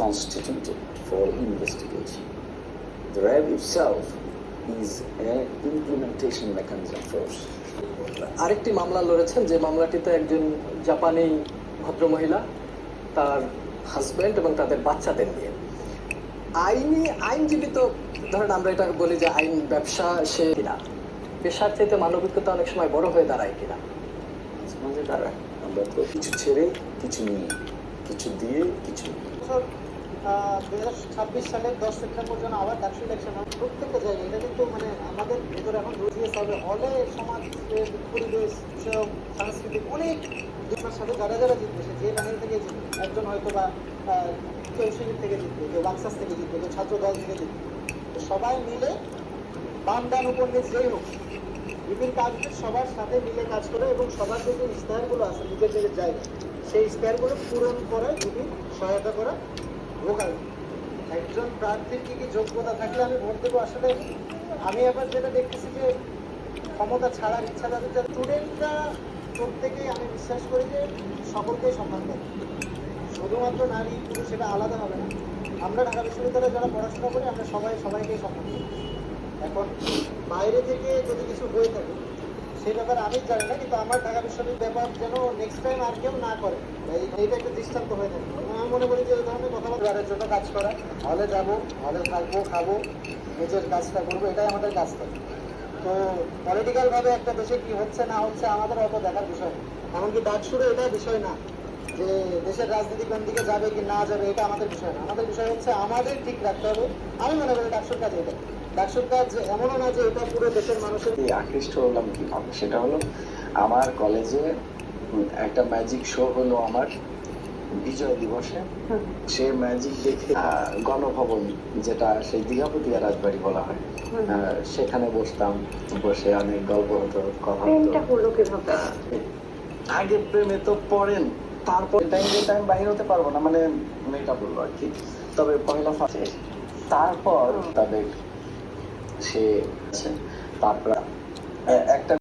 constituted for investigation. The RAB itself is an implementation mechanism first. আরেকটি মামলা লড়েছেন, যে মামলাটিতে একজন জাপানি ভদ্রমহিলা, তার হাজব্যান্ড এবং তাদের বাচ্চাদের নিয়ে আইনজীবী তো ধরেন আমরা এটা বলি যে আইন ব্যবসা সে কিনা, পেশার চাইতে মানবিকতা অনেক সময় বড় হয়ে দাঁড়ায় কিনা। মাঝে দাঁড়ায় আমরা তো কিছু ছেড়ে কিছু নিয়ে, কিছু দিয়ে কিছু নিয়ে। 2026 সালের 10 সেপ্টেম্বর যেন আবার ডাকসু ইলেকশন হবে প্রত্যেকটা জায়গায়। এটা কিন্তু মানে আমাদের ভেতরে এখন রোজিয়াস হবে। হলে সমাজের পরিবেশ বিষয়ক সাংস্কৃতিক অনেক দিকের সাথে যারা যারা জিতবে, সে যে বাহিনী থেকে জিতবে, একজন হয়তো বা কেউ শিবির থেকে জিতবে, কেউ বাক্সাস থেকে জিতবে, কেউ ছাত্র দল থেকে জিতবে, তো সবাই মিলে বাম ডান উপন্যাস যেই হোক বিভিন্ন কাজগুলো সবার সাথে মিলে কাজ করে এবং সবার যে ইশতেহারগুলো আছে নিজের নিজের জায়গায়, সেই ইশতেহারগুলো পূরণ করায় যদি সহায়তা করা ভোকাল। একজন প্রার্থীর কি যোগ্যতা থাকলে আমি ভোট দেবো? আসলে আমি এবার যেটা দেখতেছি যে ক্ষমতা ছাড়ার ইচ্ছা তাদের, স্টুডেন্টরা প্রত্যেকেই আমি বিশ্বাস করি যে সকলকেই সম্মান দেয়, শুধুমাত্র নারী পুরুষ সেটা আলাদা হবে না। আমরা ঢাকা বিশ্ববিদ্যালয়ে যারা পড়াশোনা করি আমরা সবাইকেই সম্মান করি। এখন বাইরে থেকে যদি কিছু হয়ে থাকে সেই ব্যাপারে আমি জানি না, কিন্তু আমার ঢাকা বিশ্ববিদ্যালয় ব্যাপার যেন নেক্সট টাইম আর কেউ না করে, এইটা একটা দৃষ্টান্ত হয়ে থাকে। আমি মনে করি যে এই ধরনের কথাবার্তার জন্য কাজ করা, হলে যাবো, হলে থাকবো, খাবো, নিজের কাজটা করবো, এটাই আমাদের কাজ থাকে। তো পলিটিক্যালভাবে একটা দেশে কি হচ্ছে না হচ্ছে আমাদের অত দেখার বিষয় না। এমনকি ডাকসুরে এটা বিষয় না যে দেশের রাজনীতি কোন দিকে যাবে কি না যাবে, এটা আমাদের বিষয় না। আমাদের বিষয় হচ্ছে আমাদের ঠিক রাখতে হবে। আমি মনে করি ডাকসুর কাজ এটা। ডাকসুর কাজ এমনও না যে এটা পুরো দেশের মানুষের। আকৃষ্ট হলাম কিভাবে, সেটা হলো আমার কলেজে একটা ম্যাজিক শো হলো আমার বিজয় দিবসে। সে ম্যাজিক দেখে গণভবন, যেটা সেই দীঘাপতিয়া রাজবাড়ি বলা হয়, সেখানে বসতাম, বসে অনেক গল্প হতো, কথা হতো। আগে প্রেমে তো পড়েন, তারপর টাইম বাহির হতে পারবো না, মানে মেয়েটা বললো আর কি। তবে পয়লা ফাঁসে তারপর তাদের সে তারপর একটা